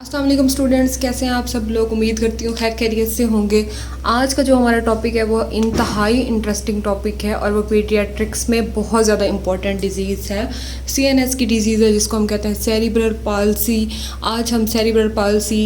अस्सलाम वालेकुम स्टूडेंट्स, कैसे हैं आप सब लोग। उम्मीद करती हूँ खैर खैरियत से होंगे। आज का जो हमारा टॉपिक है वो इंतहाई इंटरेस्टिंग टॉपिक है और वो पीडियाट्रिक्स में बहुत ज़्यादा इंपॉर्टेंट डिजीज़ है। सीएनएस की डिजीज़ है जिसको हम कहते हैं सेरिब्रल पाल्सी। आज हम सेरिब्रल पाल्सी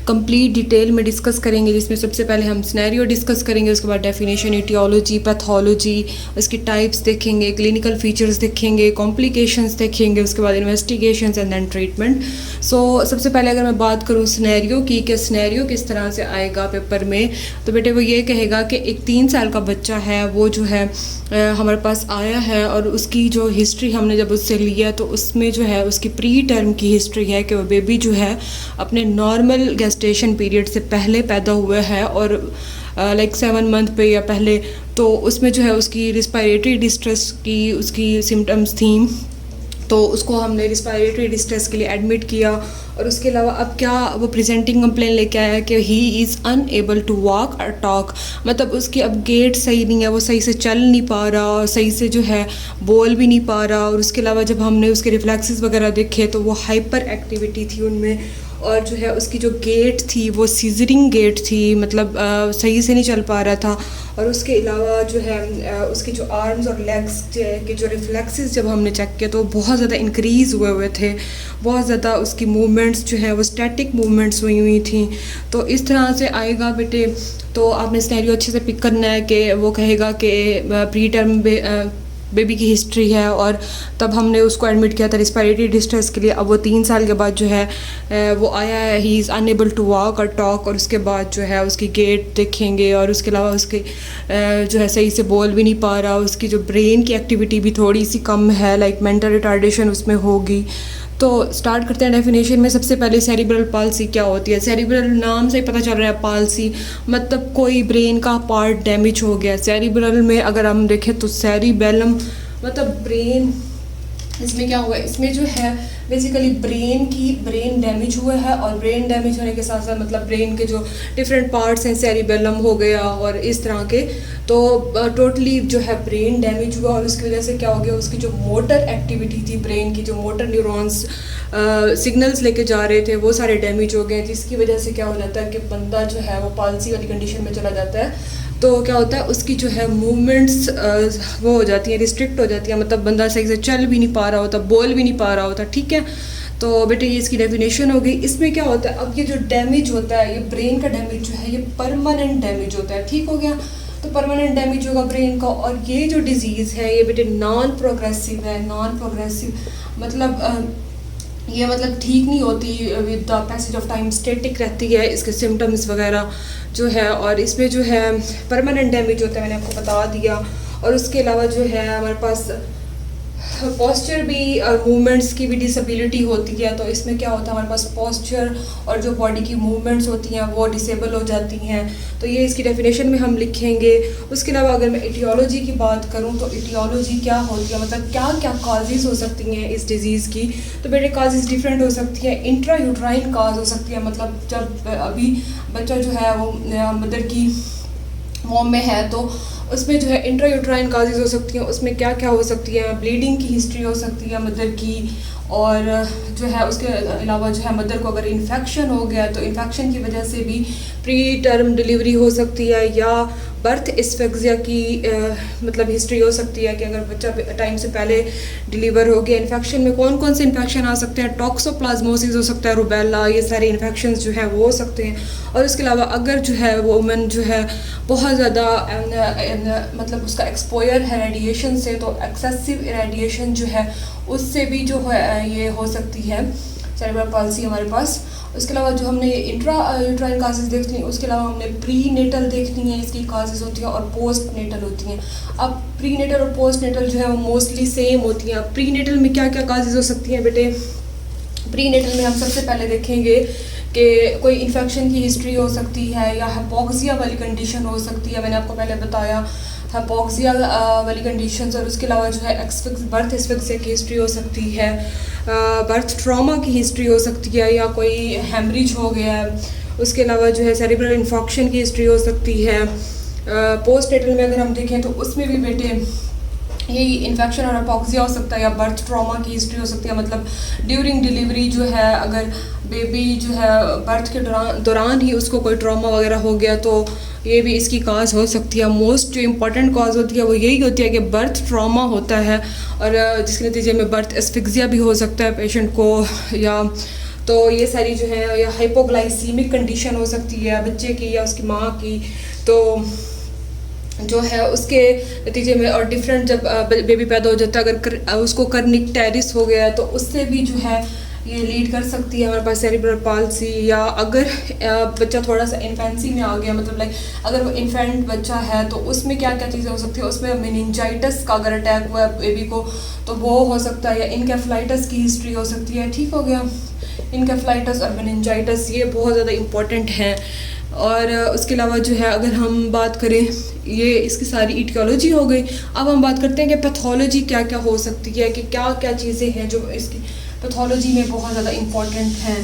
कंप्लीट डिटेल में डिस्कस करेंगे, जिसमें सबसे पहले हम सिनेरियो डिस्कस करेंगे, उसके बाद डेफिनेशन, इटियोलॉजी, पैथोलॉजी, उसकी टाइप्स देखेंगे, क्लिनिकल फीचर्स देखेंगे, कॉम्प्लिकेशंस देखेंगे, उसके बाद इन्वेस्टिगेशंस एंड देन ट्रीटमेंट। सो सबसे पहले अगर मैं बात करूँ सिनेरियो की कि सिनेरियो किस तरह से आएगा पेपर में, तो बेटे वो ये कहेगा कि एक 3 साल का बच्चा है, वो जो है हमारे पास आया है और उसकी जो हिस्ट्री हमने जब उससे लिया तो उसमें जो है उसकी प्री टर्म की हिस्ट्री है कि वो बेबी जो है अपने नॉर्मल गेस्टेशन पीरियड से पहले पैदा हुआ है और लाइक 7 मंथ पे या पहले। तो उसमें जो है उसकी रिस्पायरेटरी डिस्ट्रेस की उसकी सिम्टम्स थी, तो उसको हमने रिस्पायरेटरी डिस्ट्रेस के लिए एडमिट किया। और उसके अलावा अब क्या वो प्रेजेंटिंग कंप्लेन लेके आया कि he is unable to walk और टॉक, मतलब उसकी अब गेट सही नहीं है, वो सही से चल नहीं पा रहा और सही से जो है बोल भी नहीं पा रहा। और उसके अलावा जब हमने उसके रिफ्लेक्सेस वगैरह देखे तो वो हाइपर एक्टिविटी थी उनमें, और जो है उसकी जो गेट थी वो सीजरिंग गेट थी, मतलब सही से नहीं चल पा रहा था। और उसके अलावा जो है उसकी जो आर्म्स और लेग्स के जो रिफ्लेक्सेस जब हमने चेक किया तो बहुत ज़्यादा इंक्रीज़ हुए थे, बहुत ज़्यादा उसकी मूवमेंट्स जो है वो स्टैटिक मूवमेंट्स हुई थी। तो इस तरह से आएगा बेटे। तो आपने सिनेरियो अच्छे से पिक करना है कि वो कहेगा कि प्री टर्म बेबी की हिस्ट्री है और तब हमने उसको एडमिट किया था रिस्पायरेटरी डिस्ट्रेस के लिए। अब वो 3 साल के बाद जो है वो आया है, he is unable to walk और टॉक। और उसके बाद जो है उसकी गेट देखेंगे और उसके अलावा उसके जो है सही से बोल भी नहीं पा रहा, उसकी जो ब्रेन की एक्टिविटी भी थोड़ी सी कम है, लाइक मेंटल रिटार्डेशन उसमें होगी। तो स्टार्ट करते हैं डेफिनेशन में। सबसे पहले सेरिब्रल पाल्सी क्या होती है। सेरिब्रल नाम से ही पता चल रहा है, पाल्सी मतलब कोई ब्रेन का पार्ट डैमेज हो गया। सेरिब्रल में अगर हम देखें तो सेरिबेलम मतलब ब्रेन, इसमें क्या हुआ है, इसमें जो है बेसिकली ब्रेन डैमेज हुआ है। और ब्रेन डैमेज होने के साथ साथ मतलब ब्रेन के जो डिफरेंट पार्ट्स हैं, सेरिबेलम हो गया और इस तरह के, तो टोटली जो है ब्रेन डैमेज हुआ। और उसकी वजह से क्या हो गया, उसकी जो मोटर एक्टिविटी थी ब्रेन की, जो मोटर न्यूरॉन्स सिग्नल्स लेके जा रहे थे वो सारे डैमेज हो गए, जिसकी वजह से क्या हो जाता है कि बंदा जो है वो पाल्सी वाली कंडीशन में चला जाता है। तो क्या होता है उसकी जो है मूवमेंट्स वो हो जाती हैं, रिस्ट्रिक्ट हो जाती हैं, मतलब बंदा सही से चल भी नहीं पा रहा होता, बोल भी नहीं पा रहा होता। ठीक है, तो बेटे ये इसकी डेफिनेशन हो गई। इसमें क्या होता है, अब ये जो डैमेज होता है, ये ब्रेन का डैमेज जो है ये परमानेंट डैमेज होता है। ठीक हो गया, तो परमानेंट डैमेज होगा ब्रेन का। और ये जो डिजीज़ है ये बेटे नॉन प्रोग्रेसिव है। नॉन प्रोग्रेसिव मतलब ये मतलब ठीक नहीं होती, with the passage of time static रहती है इसके सिम्टम्स वगैरह जो है। और इसमें जो है परमानेंट डैमेज होता है, मैंने आपको बता दिया। और उसके अलावा जो है हमारे पास पोस्चर भी और मूवमेंट्स की भी डिसेबिलिटी होती है। तो इसमें क्या होता है, हमारे पास पोस्चर और जो बॉडी की मूवमेंट्स होती हैं वो डिसेबल हो जाती हैं। तो ये इसकी डेफिनेशन में हम लिखेंगे। उसके अलावा अगर मैं इटियोलॉजी की बात करूं तो इटियोलॉजी क्या होती है, मतलब क्या क्या काजेज़ हो सकती हैं इस डिज़ीज़ की। तो बेटे काजेज़ डिफरेंट हो सकती हैं। इंट्रा यूट्राइन काज हो सकती है, मतलब जब अभी बच्चा जो है वो मदर की वॉम में है तो उसमें जो है इंट्रा यूट्राइन काजेज़ हो सकती हैं। उसमें क्या क्या हो सकती है, ब्लीडिंग की हिस्ट्री हो सकती है मदर की। और जो है उसके अलावा जो है मदर को अगर इन्फेक्शन हो गया तो इन्फेक्शन की वजह से भी प्री टर्म डिलीवरी हो सकती है, या बर्थ एस्फेक्सिया की मतलब हिस्ट्री हो सकती है कि अगर बच्चा टाइम से पहले डिलीवर हो गया। इन्फेक्शन में कौन कौन से इन्फेक्शन आ सकते हैं, टॉक्सोप्लाज्मोसिस हो सकता है, रूबेला, ये सारे इन्फेक्शंस जो है वो हो सकते हैं। और उसके अलावा अगर जो है वुमेन जो है बहुत ज़्यादा मतलब उसका एक्सपोयर है रेडिएशन से, तो एक्सेसिव रेडिएशन जो है उससे भी जो है ये हो सकती है सेरिब्रल पाल्सी हमारे पास। उसके अलावा जो हमने इंट्रा यूट्राइन काजेज़ देखनी है, उसके अलावा हमने प्री नेटल देखनी है, इसकी काजेज़ होती हैं और पोस्ट नेटल होती हैं। अब प्री नेटल और पोस्ट नेटल जो है वो मोस्टली सेम होती हैं। अब प्री नेटल में क्या क्या काजेज़ हो सकती हैं बेटे, प्री नेटल में हम सबसे पहले देखेंगे कि कोई इन्फेक्शन की हिस्ट्री हो सकती है, या हाइपोक्सिया वाली कंडीशन हो सकती है, मैंने आपको पहले बताया हाइपोक्सिया वाली कंडीशंस। और उसके अलावा जो है बर्थ एस्फिक्सिया की हिस्ट्री हो सकती है, बर्थ ट्रॉमा की हिस्ट्री हो सकती है, या कोई हेमरेज हो गया है। उसके अलावा जो है सेरिब्रल इन्फेक्शन की हिस्ट्री हो सकती है। पोस्ट नेटल में अगर हम देखें तो उसमें भी बेटे यही इन्फेक्शन और अपोक्सिया हो सकता है, या बर्थ ट्रॉमा की हिस्ट्री हो सकती है, मतलब ड्यूरिंग डिलीवरी जो है अगर बेबी जो है बर्थ के दौरान ही उसको कोई ट्रॉमा वगैरह हो गया तो ये भी इसकी काज हो सकती है। मोस्ट जो इम्पोर्टेंट काज होती है वो यही होती है कि बर्थ ट्रॉमा होता है, और जिसके नतीजे में बर्थ एस्फिक्सिया भी हो सकता है पेशेंट को, या तो ये सारी जो है, या हाइपोग्लाइसीमिक कंडीशन हो सकती है बच्चे की या उसकी माँ की, तो जो है उसके नतीजे में, और डिफरेंट जब बेबी पैदा हो जाता है अगर उसको कर्निक टेरिस हो गया तो उससे भी जो है ये लीड कर सकती है हमारे पास सेरिब्रल पाल्सी। या अगर बच्चा थोड़ा सा इन्फेंसी में आ गया, मतलब लाइक अगर वो इन्फेंट बच्चा है तो उसमें क्या क्या चीज़ें हो सकती है, उसमें मेनिंजाइटिस का अगर अटैक हुआ है बेबी को तो वो हो सकता है, या इनकेफ्लाइटिस की हिस्ट्री हो सकती है। ठीक हो गया, इनकेफ्लाइटिस और मेनिंजाइटिस ये बहुत ज़्यादा इम्पॉर्टेंट हैं। और उसके अलावा जो है अगर हम बात करें, ये इसकी सारी इटियोलॉजी हो गई। अब हम बात करते हैं कि पैथोलॉजी क्या क्या हो सकती है, कि क्या क्या चीज़ें हैं जो इसकी पैथोलॉजी में बहुत ज़्यादा इम्पॉर्टेंट हैं।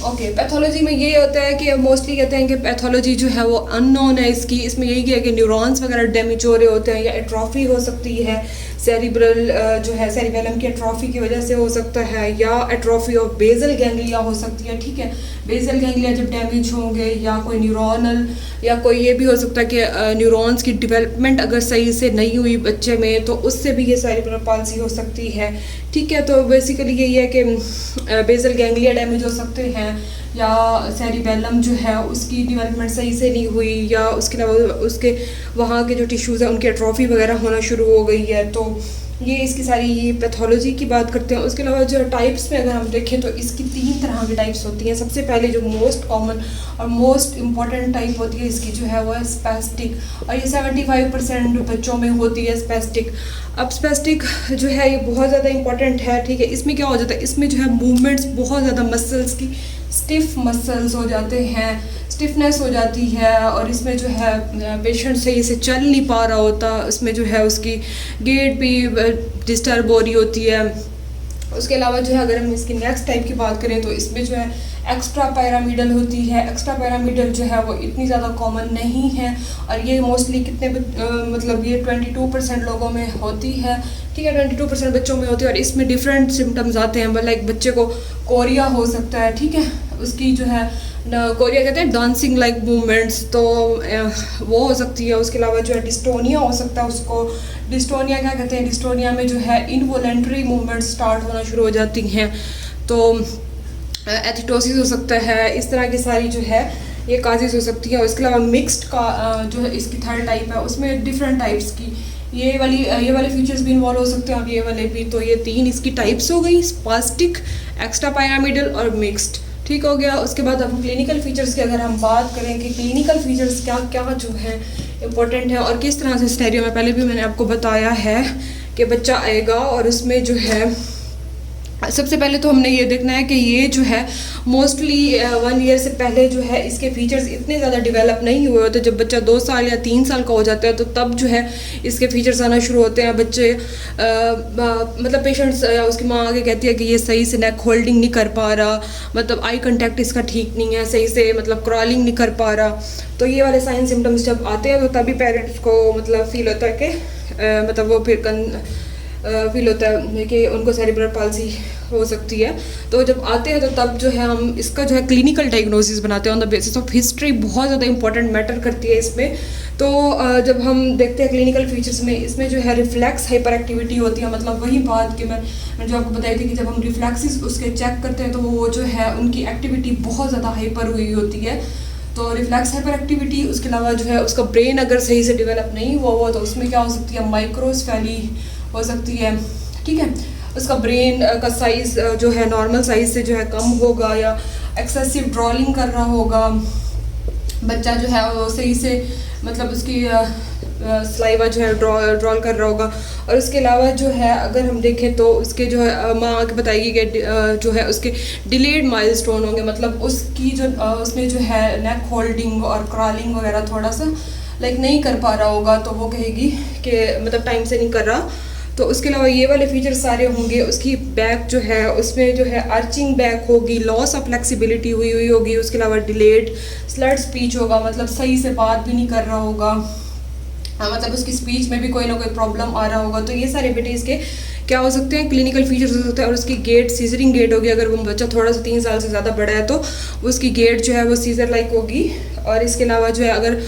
ओके, पैथोलॉजी में ये होता है कि मोस्टली कहते हैं कि पैथोलॉजी जो है वो अननोन है इसकी। इसमें यही है कि न्यूरॉन्स वगैरह डैमेज हो रहे होते हैं, या एट्रॉफी हो सकती है सेरिब्रल जो है सेरिबेलम की एट्रॉफी की वजह से हो सकता है, या एट्रॉफी ऑफ बेसल गैंग्लिया हो सकती है। ठीक है, बेसल गैंग्लिया जब डैमेज होंगे, या कोई न्यूरोनल, या कोई ये भी हो सकता है कि न्यूरॉन्स की डेवलपमेंट अगर सही से नहीं हुई बच्चे में तो उससे भी ये सेरिब्रल पाल्सी हो सकती है। ठीक है, तो बेसिकली यही है कि बेसल गैंग्लिया डैमेज हो सकते हैं, या सेरिबेलम जो है उसकी डेवलपमेंट सही से नहीं हुई, या उसके अलावा उसके वहाँ के जो टिश्यूज़ हैं उनकी एट्रॉफी वगैरह होना शुरू हो गई है। तो ये इसकी सारी पैथोलॉजी की बात करते हैं। उसके अलावा जो टाइप्स में अगर हम देखें तो इसकी 3 तरह की टाइप्स होती हैं। सबसे पहले जो मोस्ट कॉमन और मोस्ट इम्पॉर्टेंट टाइप होती है इसकी जो है वो है स्पेस्टिक, और ये 75% बच्चों में होती है स्पेस्टिक। अब स्पेस्टिक जो है ये बहुत ज़्यादा इंपॉर्टेंट है। ठीक है, इसमें क्या हो जाता है, इसमें जो है मूवमेंट्स बहुत ज़्यादा मसल्स की स्टिफ मसल्स हो जाते हैं, स्टिफनेस हो जाती है, और इसमें जो है पेशेंट सही से चल नहीं पा रहा होता, इसमें जो है उसकी गेट भी डिस्टर्ब हो रही होती है। उसके अलावा जो है अगर हम इसकी नेक्स्ट टाइप की बात करें तो इसमें जो है एक्स्ट्रा पैरामिडल होती है। एक्स्ट्रा पैरामिडल जो है वो इतनी ज़्यादा कॉमन नहीं है, और ये मोस्टली कितने मतलब ये 22% लोगों में होती है। ठीक है, 22% बच्चों में होती है, और इसमें डिफरेंट सिम्टम्स आते हैं। लाइक बच्चे को कोरिया हो सकता है। ठीक है, उसकी जो है कोरिया कहते हैं डांसिंग लाइक मूवमेंट्स, तो वो हो सकती है। उसके अलावा जो है डिस्टोनिया हो सकता है उसको। डिस्टोनिया क्या कहते हैं, डिस्टोनिया में जो है इनवॉलेंट्री मूवमेंट्स स्टार्ट होना शुरू हो जाती हैं, तो एथिटोसिस हो सकता है। इस तरह की सारी जो है ये काजेस हो सकती है। और इसके अलावा मिक्स्ड का जो है इसकी थर्ड टाइप है, उसमें डिफरेंट टाइप्स की ये वाले फीचर्स भी इन्वॉल्व हो सकते हैं, और ये वाले भी। तो ये 3 इसकी टाइप्स हो गई, स्पास्टिक, एक्स्ट्रा पैरामिडल और मिक्स्ड। ठीक हो गया। उसके बाद अब क्लिनिकल फीचर्स की अगर हम बात करें कि क्लिनिकल फीचर्स क्या क्या जो है इम्पोर्टेंट है, और किस तरह से सिनेरियो में पहले भी मैंने आपको बताया है कि बच्चा आएगा और उसमें जो है सबसे पहले तो हमने ये देखना है कि ये जो है मोस्टली 1 ईयर से पहले जो है इसके फीचर्स इतने ज़्यादा डेवलप नहीं हुए होते। जब बच्चा 2 साल या 3 साल का हो जाता है तो तब जो है इसके फीचर्स आना शुरू होते हैं। बच्चे मतलब पेशेंट्स उसकी माँ आगे कहती है कि ये सही से नेक होल्डिंग नहीं कर पा रहा, मतलब आई कांटेक्ट इसका ठीक नहीं है, सही से मतलब क्रॉलिंग नहीं कर पा रहा। तो ये वाले साइन सिम्टम्स जब आते हैं तो तभी पेरेंट्स को मतलब फील होता है कि मतलब वो फिर फील होता है कि उनको सेरिब्रल पाल्सी हो सकती है। तो जब आते हैं तो तब जो है हम इसका जो है क्लिनिकल डायग्नोसिस बनाते हैं on the basis of history. बहुत ज़्यादा इंपॉर्टेंट मैटर करती है इसमें। तो जब हम देखते हैं क्लिनिकल फीचर्स में, इसमें जो है रिफ्लेक्स हाइपर एक्टिविटी होती है। मतलब वही बात कि मैं जो आपको बताई थी कि जब हम रिफ्लेक्सिस उसके चेक करते हैं तो वो जो है उनकी एक्टिविटी बहुत ज़्यादा हाइपर हुई होती है। तो रिफ्लेक्स हाइपर एक्टिविटी, उसके अलावा जो है उसका ब्रेन अगर सही से डेवलप नहीं हुआ तो उसमें क्या हो सकती है, माइक्रोसेफेली हो सकती है। ठीक है, उसका ब्रेन का साइज़ जो है नॉर्मल साइज़ से जो है कम होगा, या एक्सेसिव ड्रॉलिंग कर रहा होगा बच्चा जो है वो सही से मतलब उसकी स्लाइवा जो है ड्रॉल कर रहा होगा। और उसके अलावा जो है अगर हम देखें तो उसके जो है माँ आके बताएगी कि जो है उसके डिलेड माइलस्टोन होंगे। मतलब उसकी जो उसमें जो है नेक होल्डिंग और क्रॉलिंग वगैरह थोड़ा सा लाइक नहीं कर पा रहा होगा, तो वो कहेगी कि मतलब टाइम से नहीं कर रहा। तो उसके अलावा ये वाले फीचर्स सारे होंगे। उसकी बैक जो है उसमें जो है आर्चिंग बैक होगी, लॉस ऑफ फ्लेक्सिबिलिटी हुई होगी। उसके अलावा डिलेड स्लर्ड स्पीच होगा, मतलब सही से बात भी नहीं कर रहा होगा। मतलब उसकी स्पीच में भी कोई ना कोई प्रॉब्लम आ रहा होगा। तो ये सारे बेटे इसके क्या हो सकते हैं, क्लिनिकल फीचर्स हो सकते हैं। और उसकी गेट सीजरिंग गेट होगी, अगर वो बच्चा थोड़ा सा 3 साल से ज़्यादा बड़ा है तो उसकी गेट जो है वो सीजर लाइक होगी। और इसके अलावा जो है अगर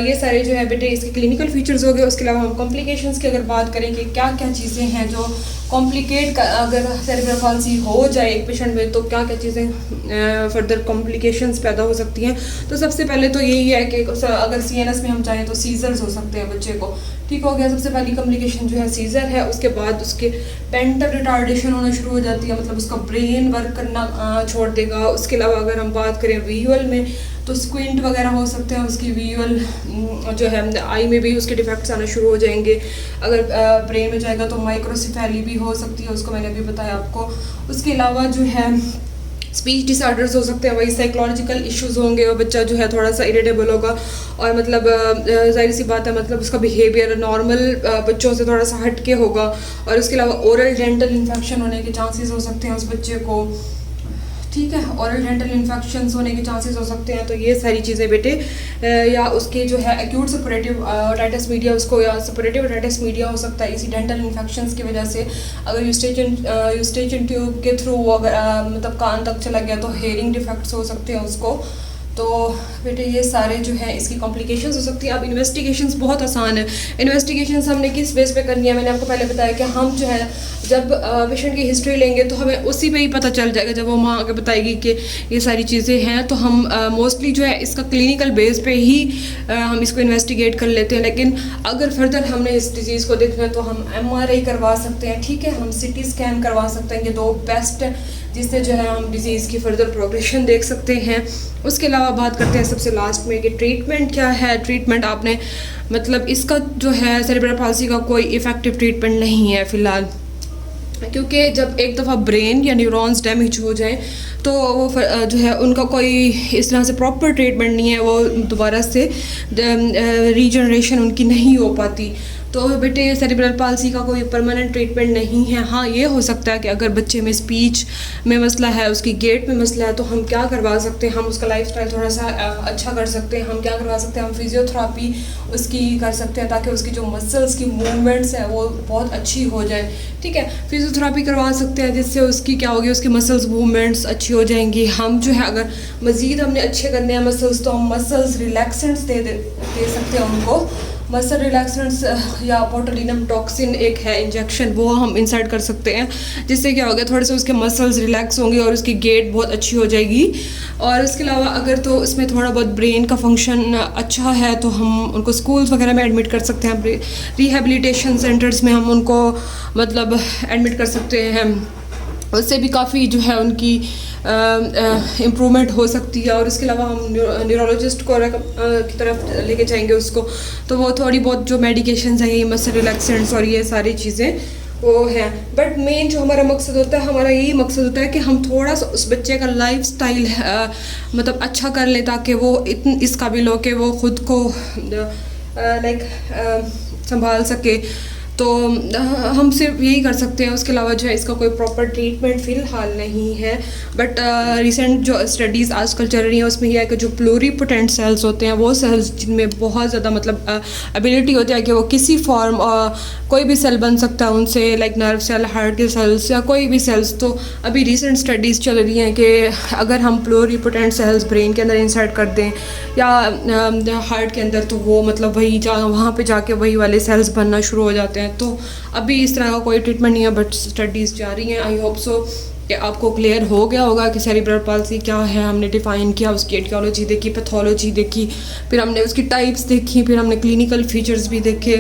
ये सारे जो है बेटे इसके क्लिनिकल फीचर्स हो गए। उसके अलावा हम कॉम्प्लिकेशंस की अगर बात करें कि क्या क्या चीज़ें हैं जो कॉम्प्लिकेट अगर सेरेब्रल पाल्सी हो जाए एक पेशेंट में, तो क्या क्या चीज़ें फर्दर कॉम्प्लिकेशंस पैदा हो सकती हैं। तो सबसे पहले तो यही है कि अगर CNS में हम चाहें तो सीजर्स हो सकते हैं बच्चे को, ठीक हो गया। सबसे पहली कॉम्प्लिकेशन जो है सीजर है। उसके बाद उसके पेंटल रिटार्डेशन होना शुरू हो जाती है, मतलब उसका ब्रेन वर्क करना छोड़ देगा। उसके अलावा अगर हम बात करें विजुअल में तो स्क्विंट वगैरह हो सकते हैं, उसकी विजुअल जो है आई में भी उसके डिफेक्ट्स आना शुरू हो जाएंगे। अगर ब्रेन में जाएगा तो माइक्रोसिफेली भी हो सकती है, उसको मैंने अभी बताया आपको। उसके अलावा जो है स्पीच डिसऑर्डर्स हो सकते हैं, वही साइकोलॉजिकल इश्यूज होंगे और बच्चा जो है थोड़ा सा इरिटेबल होगा और मतलब जाहिर सी बात है मतलब उसका बिहेवियर नॉर्मल बच्चों से थोड़ा सा हटके होगा। और उसके अलावा ओरल डेंटल इन्फेक्शन होने के चांसेस हो सकते हैं उस बच्चे को, ठीक है। ओरल डेंटल इन्फेक्शंस होने के चांसेस हो सकते हैं। तो ये सारी चीज़ें बेटे या उसके जो है एक्यूट सपोरेटिव ओटाइटिस मीडिया, उसको या सपोरेटिव ओटाइटिस मीडिया हो सकता है इसी डेंटल इन्फेक्शंस की वजह से। अगर यूस्टेचन ट्यूब के थ्रू अगर मतलब कान तक चला गया तो हेयरिंग डिफेक्ट्स हो सकते हैं उसको। तो बेटे ये सारे जो है इसकी कॉम्प्लिकेशंस हो सकती हैं। अब इन्वेस्टिगेशंस बहुत आसान है। इन्वेस्टिगेशंस हमने किस बेस पे करनी है, मैंने आपको पहले बताया कि हम जो है जब पेशेंट की हिस्ट्री लेंगे तो हमें उसी पे ही पता चल जाएगा। जब वो माँ आगे बताएगी कि ये सारी चीज़ें हैं तो हम मोस्टली जो है इसका क्लिनिकल बेस पे ही हम इसको इन्वेस्टिगेट कर लेते हैं। लेकिन अगर फर्दर हमने इस डिज़ीज़ को देखना है तो हम MRI करवा सकते हैं, ठीक है। हम CT स्कैन करवा सकते हैं, ये 2 बेस्ट है जिससे जो है हम डिज़ीज़ की फर्दर प्रोग्रेशन देख सकते हैं। उसके अलावा बात करते हैं सबसे लास्ट में कि ट्रीटमेंट क्या है। ट्रीटमेंट आपने मतलब इसका जो है सेरेब्रल पाल्सी का कोई इफ़ेक्टिव ट्रीटमेंट नहीं है फ़िलहाल, क्योंकि जब एक दफ़ा ब्रेन या न्यूरॉन्स डैमेज हो जाएं तो वो जो है उनका कोई इस तरह से प्रॉपर ट्रीटमेंट नहीं है, वो दोबारा से रीजनरेशन उनकी नहीं हो पाती। तो बेटे सेरेब्रल पाल्सी का कोई परमानेंट ट्रीटमेंट नहीं है। हाँ, ये हो सकता है कि अगर बच्चे में स्पीच में मसला है, उसकी गेट में मसला है, तो हम क्या करवा सकते हैं, हम उसका लाइफस्टाइल थोड़ा सा अच्छा कर सकते हैं। हम क्या करवा सकते हैं, हम फिजियोथेरापी उसकी कर सकते हैं ताकि उसकी जो मसल्स की मूवमेंट्स है वो बहुत अच्छी हो जाए, ठीक है। फिजियोथेरापी करवा सकते हैं जिससे उसकी क्या होगी, उसकी मसल्स मूवमेंट्स अच्छी हो जाएंगी। हम जो है अगर मज़ीद हमने अच्छे करने हैं मसल्स तो हम मसल्स रिलैक्सेंट्स दे सकते हैं उनको। मसल रिलैक्सेंट्स या बोटुलिनम टॉक्सिन एक है इंजेक्शन, वो हम इंसर्ट कर सकते हैं जिससे क्या होगा थोड़े से उसके मसल्स रिलैक्स होंगे और उसकी गेट बहुत अच्छी हो जाएगी। और उसके अलावा अगर तो उसमें थोड़ा बहुत ब्रेन का फंक्शन अच्छा है तो हम उनको स्कूल्स वगैरह में एडमिट कर सकते हैं, रिहेबिलिटेशन सेंटर्स में हम उनको मतलब एडमिट कर सकते हैं। उससे भी काफ़ी जो है उनकी इम्प्रूवमेंट हो सकती है। और उसके अलावा हम न्यूरोलॉजिस्ट को की तरफ लेके जाएंगे उसको, तो वो थोड़ी बहुत जो मेडिकेशंस हैं, ये मसल रिलैक्सेंट्स और ये सारी चीज़ें वो है। बट मेन जो हमारा मकसद होता है, हमारा यही मकसद होता है कि हम थोड़ा सा उस बच्चे का लाइफ स्टाइल मतलब अच्छा कर लें ताकि वो इस काबिल हो कि वो ख़ुद को संभाल सके। तो हम सिर्फ यही कर सकते हैं। उसके अलावा जो है इसका कोई प्रॉपर ट्रीटमेंट फ़िलहाल नहीं है। बट रिसेंट जो स्टडीज़ आजकल चल रही हैं उसमें यह है कि जो प्लूरीपोटेंट सेल्स होते हैं, वो सेल्स जिनमें बहुत ज़्यादा मतलब एबिलिटी होती है कि वो किसी फॉर्म कोई भी सेल बन सकता है उनसे, लाइक नर्व सेल, हार्ट के सेल्स या कोई भी सेल्स। तो अभी रिसेंट स्टडीज़ चल रही हैं कि अगर हम प्लूरीपोटेंट सेल्स ब्रेन के अंदर इंसर्ट कर दें या हार्ट के अंदर, तो वो मतलब वहाँ पे जाके वही वाले सेल्स बनना शुरू हो जाते हैं। तो अभी इस तरह का कोई ट्रीटमेंट नहीं है, बट स्टडीज़ जारी हैं। आई होप सो कि आपको क्लियर हो गया होगा कि सेरेब्रल पाल्सी क्या है। हमने डिफ़ाइन किया, उसकी एटियोलॉजी देखी, पैथोलॉजी देखी, फिर हमने उसकी टाइप्स देखी, फिर हमने क्लिनिकल फीचर्स भी देखे,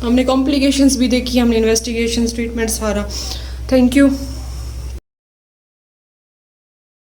हमने कॉम्प्लिकेशंस भी देखी, हमने इन्वेस्टिगेशंस, ट्रीटमेंट सारा। Thank you.